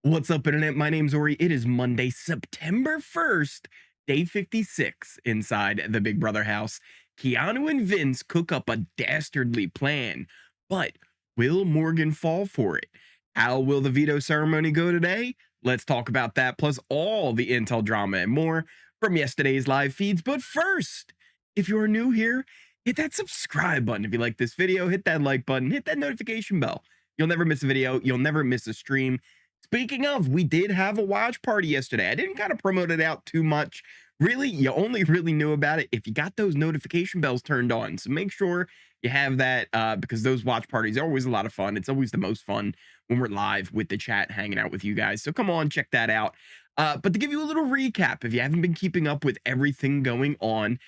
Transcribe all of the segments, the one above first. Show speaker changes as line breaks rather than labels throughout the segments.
What's up, internet? My name's Ori. It is Monday, September 1st, day 56 inside the Big Brother house. Keanu and Vince cook up a dastardly plan, but will Morgan fall for it? How will the veto ceremony go today? Let's talk about that, plus all the intel drama and more from yesterday's live feeds. But first, if you're new here, hit that subscribe button. If you like this video, hit that like button, hit that notification bell. You'll never miss a video. You'll never miss a stream. Speaking of, we did have a watch party yesterday. I didn't kind of promote it out too much. Really, you only really knew about it if you got those notification bells turned on. So make sure you have that because those watch parties are always a lot of fun. It's always the most fun when we're live with the chat hanging out with you guys. So come on, check that out. But to give you a little recap, if you haven't been keeping up with everything going on,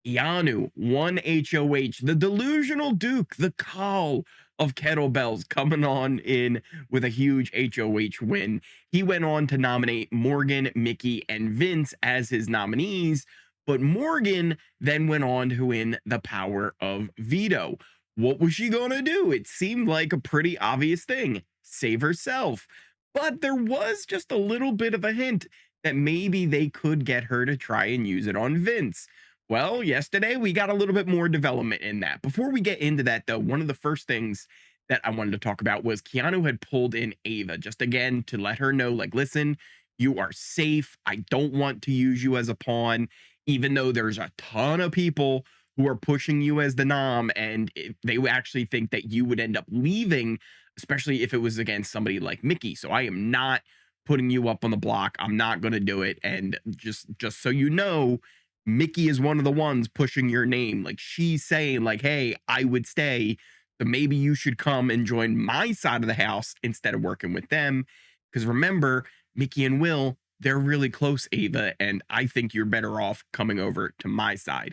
Keanu won HOH, the delusional Duke, the call of kettlebells coming on in with a huge HOH win. He went on to nominate Morgan, Mickey, and Vince as his nominees, but Morgan then went on to win the power of veto. What was she going to do? It seemed like a pretty obvious thing, save herself. But there was just a little bit of a hint that maybe they could get her to try and use it on Vince. Well, yesterday we got a little bit more development in that. Before we get into that, though, one of the first things that I wanted to talk about was Keanu had pulled in Ava just again to let her know, like, listen, you are safe. I don't want to use you as a pawn, even though there's a ton of people who are pushing you as the nom, and they actually think that you would end up leaving, especially if it was against somebody like Mickey. So I am not putting you up on the block. I'm not going to do it. And just so you know, Mickey is one of the ones pushing your name. Like, she's saying, like, hey, I would stay. So maybe you should come and join my side of the house instead of working with them. Because remember, Mickey and Will, they're really close, Ava, and I think you're better off coming over to my side.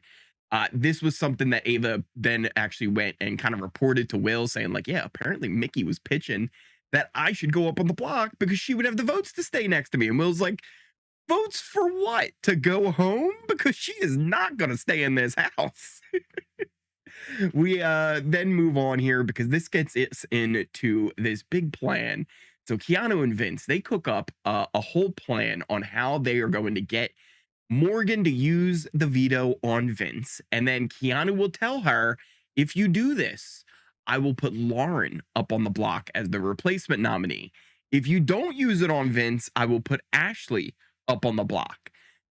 This was something that Ava then actually went and kind of reported to Will, saying, like, yeah, apparently Mickey was pitching that I should go up on the block because she would have the votes to stay next to me. And Will's like, votes for what? To go home? Because she is not going to stay in this house. We then move on here because this gets us into this big plan. So Keanu and Vince, they cook up a whole plan on how they are going to get Morgan to use the veto on Vince. And then Keanu will tell her, if you do this, I will put Lauren up on the block as the replacement nominee. If you don't use it on Vince, I will put Ashley up on the block.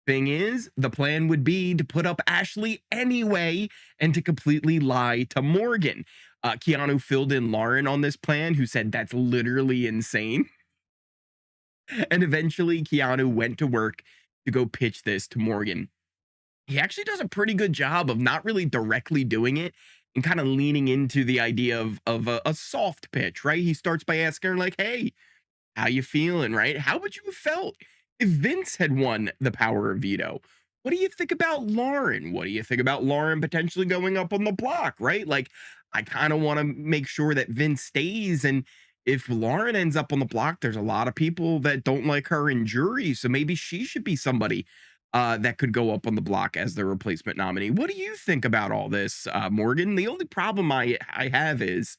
Thing is, the plan would be to put up Ashley anyway and to completely lie to Morgan. Keanu filled in Lauren on this plan, who said that's literally insane. And eventually, Keanu went to work to go pitch this to Morgan. He actually does a pretty good job of not really directly doing it and kind of leaning into the idea of a soft pitch, right? He starts by asking her, like, hey, how you feeling, right? How would you have felt if Vince had won the power of veto? What do you think about Lauren? What do you think about Lauren potentially going up on the block, right? Like, I kind of want to make sure that Vince stays. And if Lauren ends up on the block, there's a lot of people that don't like her in jury. So maybe she should be somebody that could go up on the block as the replacement nominee. What do you think about all this, Morgan? The only problem I have is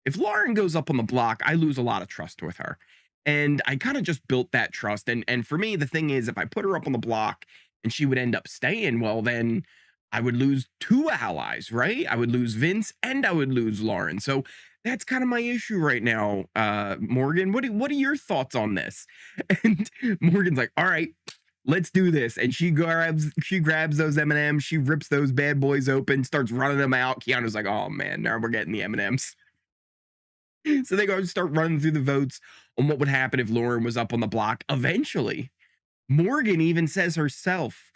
if Lauren goes up on the block, I lose a lot of trust with her. And I kind of just built that trust. And for me, the thing is, if I put her up on the block and she would end up staying, well, then I would lose two allies, right? I would lose Vince and I would lose Lauren. So that's kind of my issue right now, Morgan. What are your thoughts on this? And Morgan's like, all right, let's do this. And she grabs those M&Ms, she rips those bad boys open, starts running them out. Keanu's like, oh man, now we're getting the M&Ms. So they go and start running through the votes on what would happen if Lauren was up on the block. Eventually, Morgan even says herself,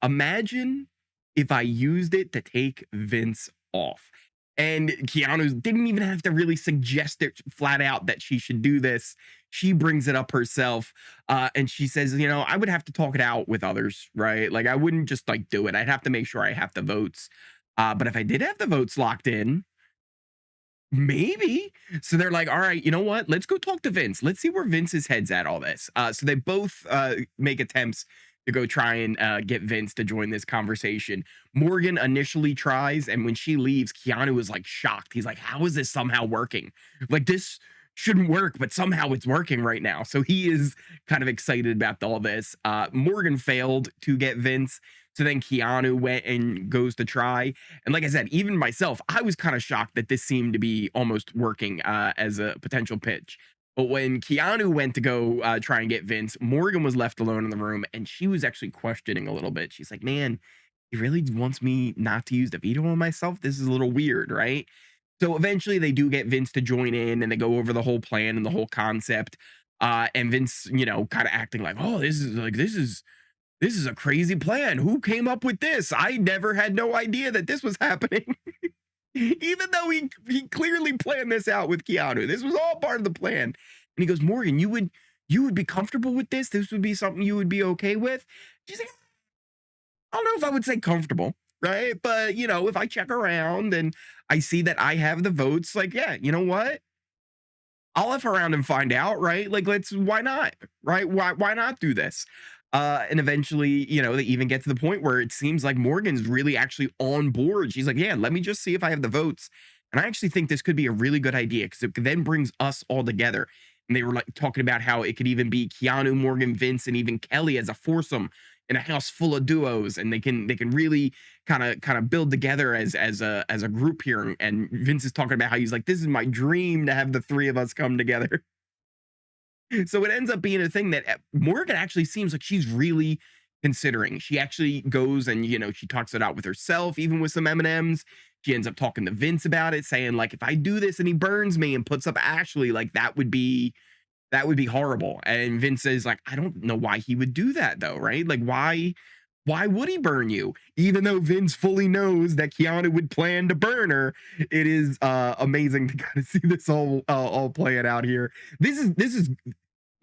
imagine if I used it to take Vince off. And Keanu didn't even have to really suggest it flat out that she should do this. She brings it up herself. And she says, you know, I would have to talk it out with others, right? Like, I wouldn't just like do it. I'd have to make sure I have the votes. But if I did have the votes locked in, maybe. So they're like, all right, you know what? Let's go talk to Vince. Let's see where Vince's head's at all this. So they both make attempts to go try and get Vince to join this conversation. Morgan initially tries, and when she leaves, Keanu is like shocked. He's like, how is this somehow working? Like, this shouldn't work, but somehow it's working right now. So he is kind of excited about all this. Morgan failed to get Vince. So then Keanu went and goes to try. And like I said, even myself, I was kind of shocked that this seemed to be almost working as a potential pitch. But when Keanu went to go try and get Vince, Morgan was left alone in the room and she was actually questioning a little bit. She's like, man, he really wants me not to use the veto on myself. This is a little weird, right? So eventually they do get Vince to join in and they go over the whole plan and the whole concept. And Vince, kind of acting like, oh, this is a crazy plan. Who came up with this? I never had no idea that this was happening. Even though he clearly planned this out with Keanu. This was all part of the plan. And he goes, Morgan, you would be comfortable with this? This would be something you would be okay with? She's like, I don't know if I would say comfortable, right? But if I check around and I see that I have the votes, like, yeah, you know what? I'll F around and find out, right? Like, why not, right? Why not do this? And eventually, they even get to the point where it seems like Morgan's really actually on board. She's like, yeah, let me just see if I have the votes. And I actually think this could be a really good idea because it then brings us all together. And they were like talking about how it could even be Keanu, Morgan, Vince, and even Kelly as a foursome in a house full of duos, and they can really kind of build together as a group here. And Vince is talking about how he's like, this is my dream to have the three of us come together. So it ends up being a thing that Morgan actually seems like she's really considering. She actually goes and she talks it out with herself, even with some M&Ms. She ends up talking to Vince about it, saying like, if I do this and he burns me and puts up Ashley, like that would be horrible. And Vince says like, I don't know why he would do that though, right? Like why would he burn you? Even though Vince fully knows that Keanu would plan to burn her, it is amazing to kind of see this all playing out here. This is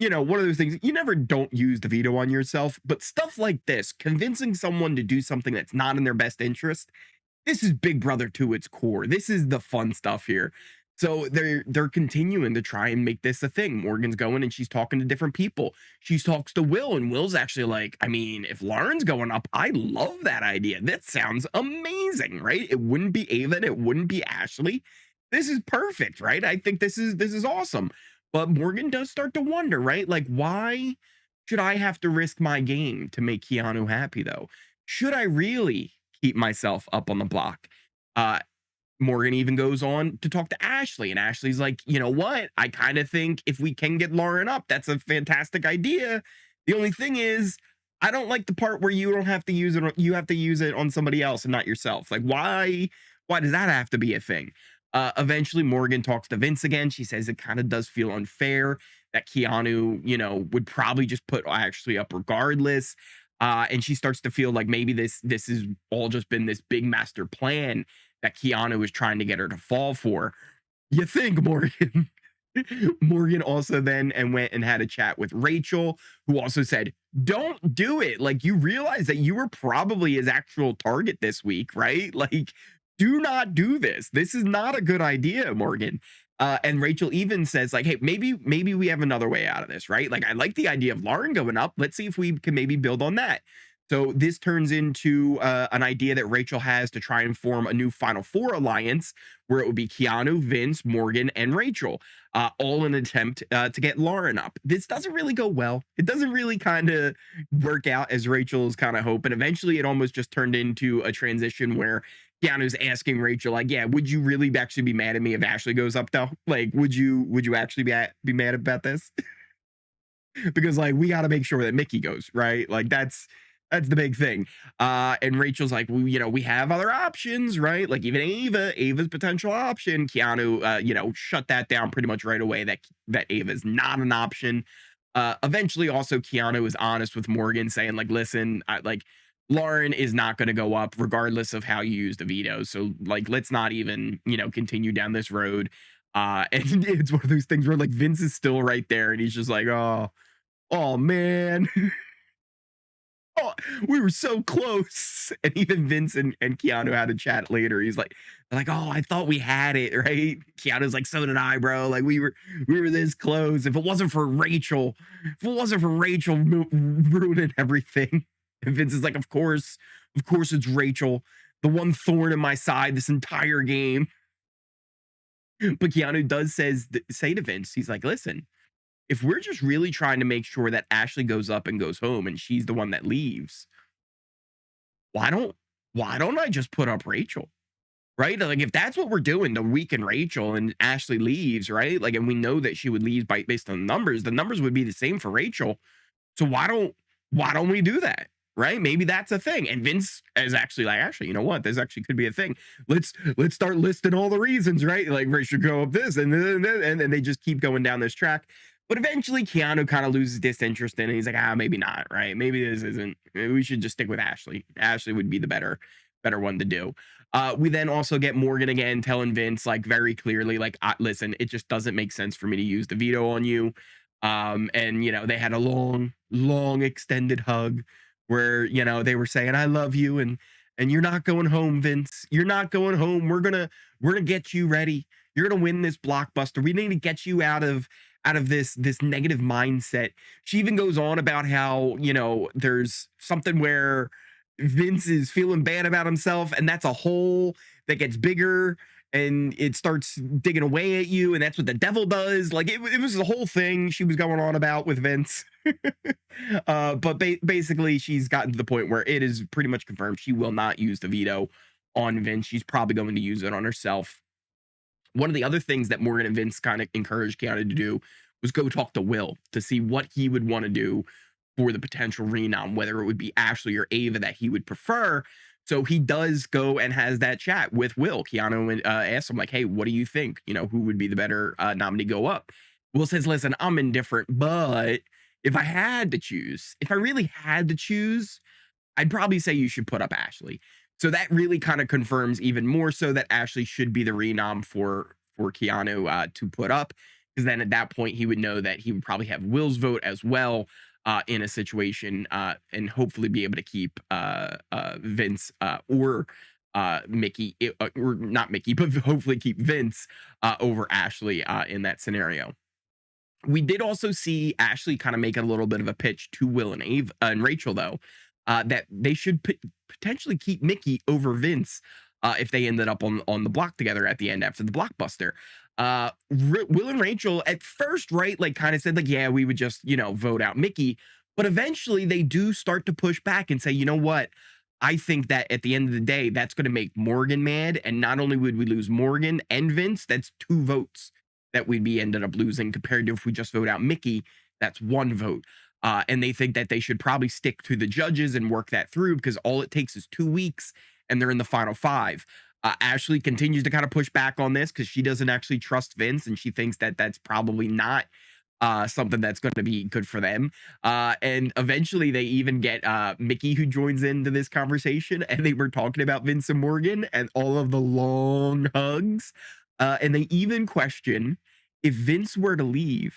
one of those things you never don't use the veto on yourself, but stuff like this, convincing someone to do something that's not in their best interest, this is Big Brother to its core. This is the fun stuff here. So they're continuing to try and make this a thing. Morgan's going and she's talking to different people. She talks to Will, and Will's actually like, I mean, if Lauren's going up, I love that idea. That sounds amazing, right? It wouldn't be Ava and it wouldn't be Ashley. This is perfect, right? I think this is awesome. But Morgan does start to wonder, right? Like, why should I have to risk my game to make Keanu happy, though? Should I really keep myself up on the block? Morgan even goes on to talk to Ashley, and Ashley's like, you know what? I kind of think if we can get Lauren up, that's a fantastic idea. The only thing is, I don't like the part where you don't have to use it. You have to use it on somebody else and not yourself. Like, why does that have to be a thing? Eventually, Morgan talks to Vince again. She says it kind of does feel unfair that Keanu, would probably just put Ashley up regardless. And she starts to feel like maybe this has all just been this big master plan that Keanu is trying to get her to fall for. You think, Morgan? Morgan also then went and had a chat with Rachel, who also said, don't do it. Like, you realize that you were probably his actual target this week, right? Like, do not do this. This is not a good idea, Morgan. And Rachel even says, like, hey, maybe we have another way out of this, right? Like, I like the idea of Lauren going up. Let's see if we can maybe build on that. So this turns into an idea that Rachel has to try and form a new Final Four alliance where it would be Keanu, Vince, Morgan, and Rachel, all in an attempt to get Lauren up. This doesn't really go well. It doesn't really kind of work out as Rachel's kind of hope. And eventually it almost just turned into a transition where Keanu's asking Rachel, like, yeah, would you really actually be mad at me if Ashley goes up though? Like, would you actually be mad about this? Because like, we got to make sure that Mickey goes, right? Like that's the big thing. And Rachel's like, well, we have other options, right? Like even Ava's potential option. Keanu, shut that down pretty much right away that Ava's not an option. Eventually also Keanu is honest with Morgan saying like, listen, Lauren is not going to go up regardless of how you use the veto. So like, let's not even, continue down this road. And it's one of those things where like Vince is still right there and he's just like, oh man. Oh, we were so close. And even Vince and Keanu had a chat later. He's like, oh, I thought we had it, right? Keanu's like, so did I, bro. Like we were this close. If it wasn't for Rachel ruining everything. And Vince is like, of course it's Rachel, the one thorn in my side this entire game. But Keanu does say to Vince, he's like, listen, if we're just really trying to make sure that Ashley goes up and goes home and she's the one that leaves, why don't why don't I just put up Rachel? Right? Like if that's what we're doing to weaken Rachel and Ashley leaves, right? Like, and we know that she would leave based on the numbers would be the same for Rachel. So why don't we do that? Right? Maybe that's a thing. And Vince is actually like, actually, you know what? This actually could be a thing. Let's start listing all the reasons, right? Like we should go up this and then they just keep going down this track. But eventually Keanu kind of loses disinterest in it. He's like, maybe not, right? Maybe this isn't. Maybe we should just stick with Ashley. Ashley would be the better one to do. We then also get Morgan again telling Vince like very clearly, like, listen, it just doesn't make sense for me to use the veto on you. And they had a long extended hug where they were saying I love you, and you're not going home, Vince. You're not going home. We're gonna get you ready. You're gonna win this blockbuster. We need to get you out of this negative mindset. She even goes on about how there's something where Vince is feeling bad about himself, and that's a hole that gets bigger and it starts digging away at you, and that's what the devil does. Like it was the whole thing she was going on about with Vince. But basically, she's gotten to the point where it is pretty much confirmed she will not use the veto on Vince. She's probably going to use it on herself. One of the other things that Morgan and Vince kind of encouraged Keanu to do was go talk to Will to see what he would want to do for the potential renom, whether it would be Ashley or Ava that he would prefer. So he does go and has that chat with Will. Keanu asks him, like, hey, what do you think? Who would be the better nominee go up? Will says, listen, I'm indifferent, but if I really had to choose, I'd probably say you should put up Ashley. So that really kind of confirms even more so that Ashley should be the renom for Keanu to put up, because then at that point he would know that he would probably have Will's vote as well in a situation, and hopefully be able to keep Vince or Mickey, or not Mickey, but hopefully keep Vince over Ashley in that scenario. We did also see Ashley kind of make a little bit of a pitch to Will and Ava and Rachel, though, that they should potentially keep Mickey over Vince if they ended up on the block together at the end after the blockbuster. Will and Rachel at first, right, like kind of said like, yeah, we would just, vote out Mickey. But eventually they do start to push back and say, you know what? I think that at the end of the day, that's going to make Morgan mad. And not only would we lose Morgan and Vince, that's 2 votes that we'd be ended up losing, compared to if we just vote out Mickey, that's 1 vote. And they think that they should probably stick to the judges and work that through, because all it takes is 2 weeks and they're in the final 5. Ashley continues to kind of push back on this because she doesn't actually trust Vince, and she thinks that that's probably not something that's going to be good for them. And eventually they even get Mickey, who joins into this conversation, and they were talking about Vince and Morgan and all of the long hugs. And they even question, if Vince were to leave,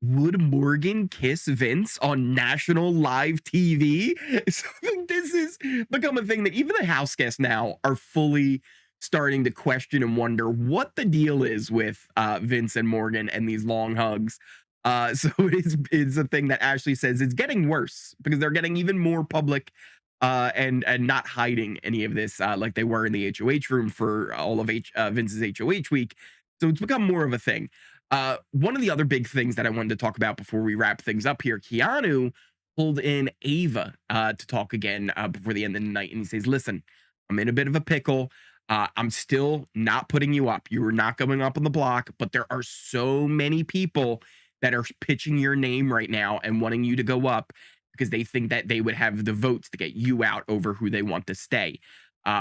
would Morgan kiss Vince on national live TV? So this has become a thing that even the house guests now are fully starting to question and wonder what the deal is with Vince and Morgan and these long hugs. So it's a thing that Ashley says it's getting worse because they're getting even more public and not hiding any of this like they were in the HOH room for all of Vince's HOH week. So it's become more of a thing. One of the other big things that I wanted to talk about before we wrap things up here, Keanu pulled in Ava to talk again before the end of the night. And he says, listen, I'm in a bit of a pickle. I'm still not putting you up. You are not going up on the block, but there are so many people that are pitching your name right now and wanting you to go up because they think that they would have the votes to get you out over who they want to stay.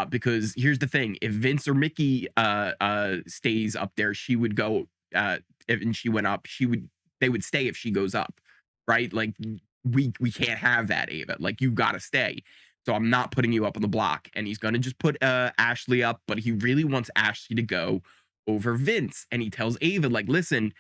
Because here's the thing, if Vince or Mickey stays up there, she would go, and she went up, they would stay if she goes up, right? Like we can't have that, Ava. Like you gotta stay. So I'm not putting you up on the block. And he's gonna just put Ashley up, but he really wants Ashley to go over Vince. And he tells Ava, like, listen,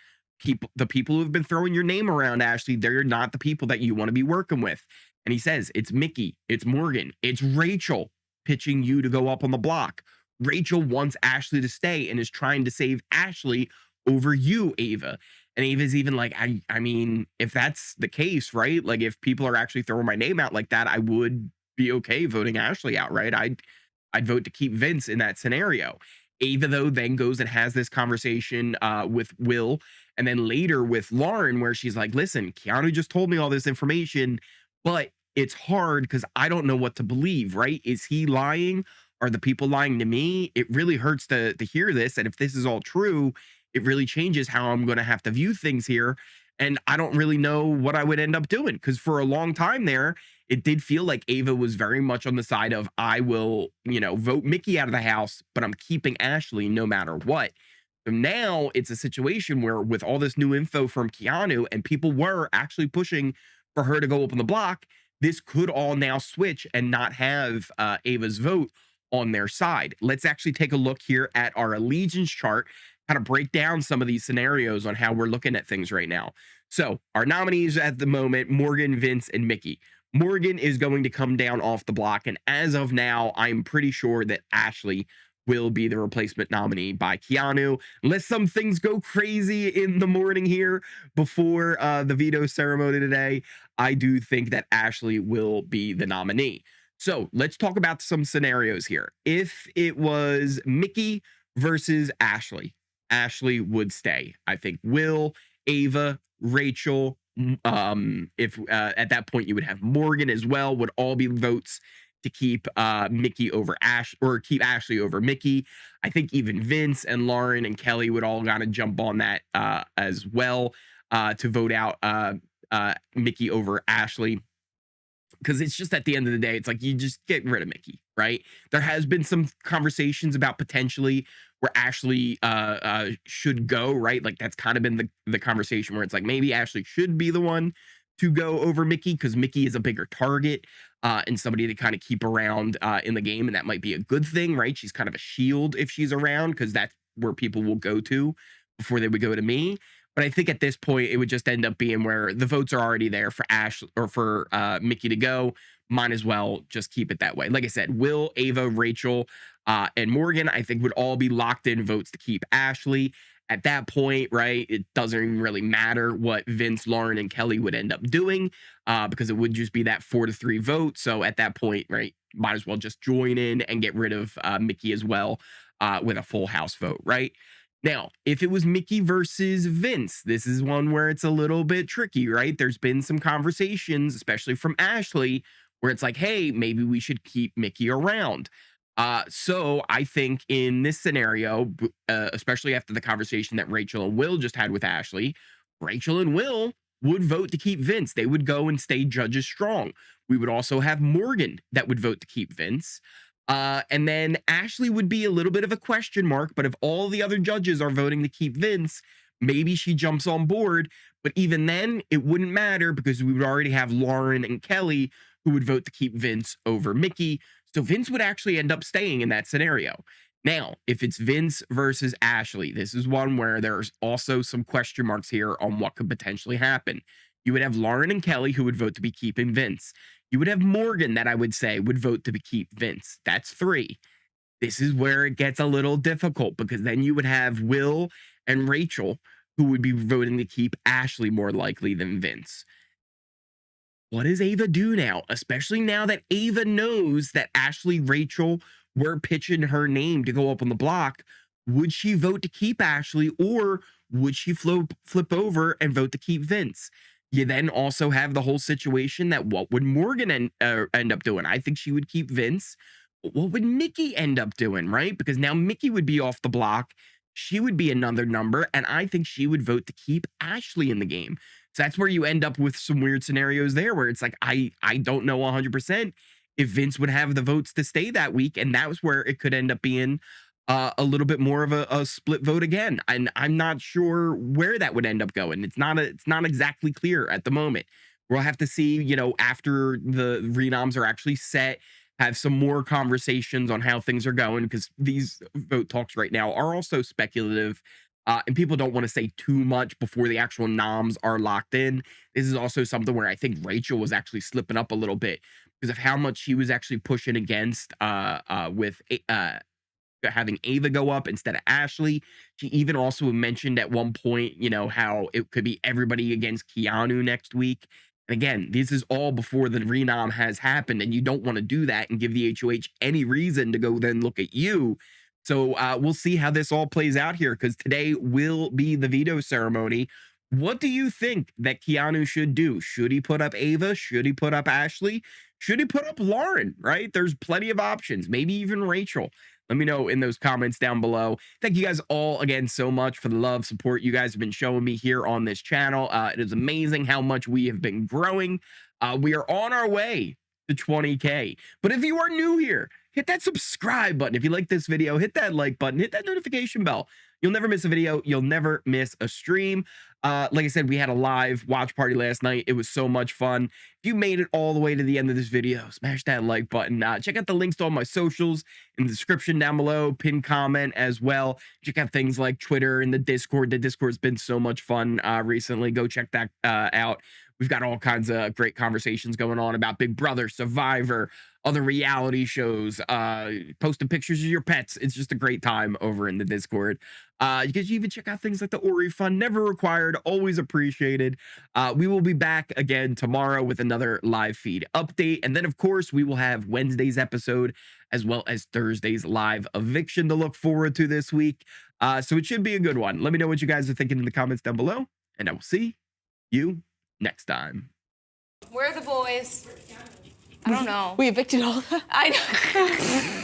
the people who've been throwing your name around, Ashley, they're not the people that you want to be working with. And he says, it's Mickey, it's Morgan, it's Rachel pitching you to go up on the block. Rachel wants Ashley to stay and is trying to save Ashley over you, Ava. And Ava's even like, I mean, if that's the case, right? Like if people are actually throwing my name out like that, I would be okay voting Ashley out, right? I'd vote to keep Vince in that scenario. Ava, though, then goes and has this conversation with Will, and then later with Lauren, where she's like, listen, Keanu just told me all this information, but it's hard because I don't know what to believe, right? Is he lying? Are the people lying to me? It really hurts to hear this. And if this is all true, it really changes how I'm going to have to view things here. And I don't really know what I would end up doing because for a long time there, it did feel like Ava was very much on the side of I will, vote Mickey out of the house, but I'm keeping Ashley no matter what. So now it's a situation where with all this new info from Keanu and people were actually pushing for her to go up on the block, this could all now switch and not have Ava's vote on their side. Let's actually take a look here at our allegiance chart, kind of break down some of these scenarios on how we're looking at things right now. So our nominees at the moment, Morgan, Vince, and Mickey. Morgan is going to come down off the block. And as of now, I'm pretty sure that Ashley will be the replacement nominee by Keanu. Unless some things go crazy in the morning here before the veto ceremony today, I do think that Ashley will be the nominee. So let's talk about some scenarios here. If it was Mickey versus Ashley, Ashley would stay. I think Will, Ava, Rachel, if at that point you would have Morgan as well, would all be votes to keep Mickey over Ash or keep Ashley over Mickey. I think even Vince and Lauren and Kelly would all gotta jump on that as well to vote out Mickey over Ashley. Because it's just at the end of the day, it's like you just get rid of Mickey, right? There has been some conversations about potentially where Ashley should go, right? Like that's kind of been the conversation where it's like maybe Ashley should be the one to go over Mickey because Mickey is a bigger target and somebody to kind of keep around in the game, and that might be a good thing, right? She's kind of a shield if she's around because that's where people will go to before they would go to me. But I think at this point, it would just end up being where the votes are already there for Ash or for Mickey to go. Might as well just keep it that way. Like I said, Will, Ava, Rachel, and Morgan, I think would all be locked in votes to keep Ashley. At that point, right, it doesn't even really matter what Vince, Lauren, and Kelly would end up doing because it would just be that 4-3 vote. So at that point, right, might as well just join in and get rid of Mickey as well with a full house vote, right? Now, if it was Mickey versus Vince, this is one where it's a little bit tricky, right? There's been some conversations, especially from Ashley, where it's like, hey, maybe we should keep Mickey around. So I think in this scenario, especially after the conversation that Rachel and Will just had with Ashley, Rachel and Will would vote to keep Vince. They would go and stay judges strong. We would also have Morgan that would vote to keep Vince. And then Ashley would be a little bit of a question mark, but if all the other judges are voting to keep Vince, maybe she jumps on board. But even then, it wouldn't matter because we would already have Lauren and Kelly who would vote to keep Vince over Mickey. So Vince would actually end up staying in that scenario. Now, if it's Vince versus Ashley, this is one where there's also some question marks here on what could potentially happen. You would have Lauren and Kelly who would vote to be keeping Vince. You would have Morgan that I would say would vote to keep Vince. That's 3. This is where it gets a little difficult because then you would have Will and Rachel who would be voting to keep Ashley more likely than Vince. What does Ava do now? Especially now that Ava knows that Ashley, Rachel were pitching her name to go up on the block. Would she vote to keep Ashley or would she flip over and vote to keep Vince? You then also have the whole situation that what would Morgan end up doing? I think she would keep Vince. But what would Mickey end up doing, right? Because now Mickey would be off the block. She would be another number, and I think she would vote to keep Ashley in the game. So that's where you end up with some weird scenarios there where it's like, I don't know 100% if Vince would have the votes to stay that week. And that was where it could end up being a little bit more of a split vote again. And I'm not sure where that would end up going. It's not exactly clear at the moment. We'll have to see, after the renoms are actually set, have some more conversations on how things are going because these vote talks right now are also speculative. And people don't want to say too much before the actual noms are locked in. This is also something where I think Rachel was actually slipping up a little bit because of how much she was actually pushing against with having Ava go up instead of Ashley. She even also mentioned at one point, how it could be everybody against Keanu next week. And again, this is all before the renom has happened, and you don't want to do that and give the HOH any reason to go then look at you. So we'll see how this all plays out here, because today will be the veto ceremony. What do you think that Keanu should do? Should he put up Ava? Should he put up Ashley? Should he put up Lauren? Right? There's plenty of options, maybe even Rachel. Let me know in those comments down below. Thank you guys all again so much for the love, support you guys have been showing me here on this channel. It is amazing how much we have been growing. We are on our way to 20K. But if you are new here, hit that subscribe button. If you like this video, hit that like button, hit that notification bell. You'll never miss a video. You'll never miss a stream. Like I said, we had a live watch party last night. It was so much fun. If you made it all the way to the end of this video, smash that like button. Check out the links to all my socials in the description down below, pin comment as well. Check out things like Twitter and the Discord. The Discord's been so much fun recently. Go check that out. We've got all kinds of great conversations going on about Big Brother, Survivor, other reality shows, posting pictures of your pets. It's just a great time over in the Discord. You can even check out things like the Ori Fund, never required, always appreciated. We will be back again tomorrow with another live feed update. And then, of course, we will have Wednesday's episode as well as Thursday's live eviction to look forward to this week. So it should be a good one. Let me know what you guys are thinking in the comments down below, and I will see you next time.
Where are the boys? I don't know.
We evicted all of them.
I know.